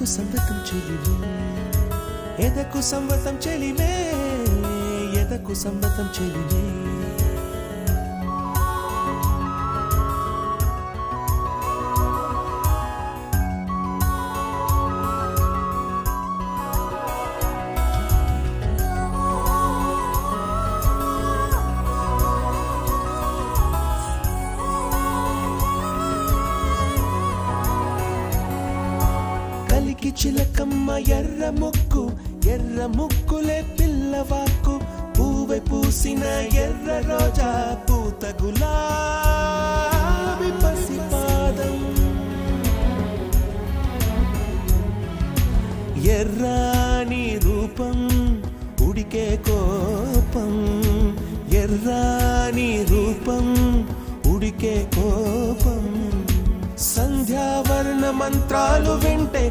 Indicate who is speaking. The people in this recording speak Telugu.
Speaker 1: సంవతం చెలిమే ఎదకు సంవతం చెలిమే ఎదకు సంవతం చెలిమే కలికి చిలకమ్మ ఎర్ర ముక్కులే పిల్లవాకు పూవె పూసిన ఎర్ర రోజా పూత గులాబీ పసిపాదం ఎర్రాని రూపం ఉడికే కోపం ఎర్రాని రూపం ఉడికే కోపం సంధ్యావర్ణ మంత్రాలు వింటే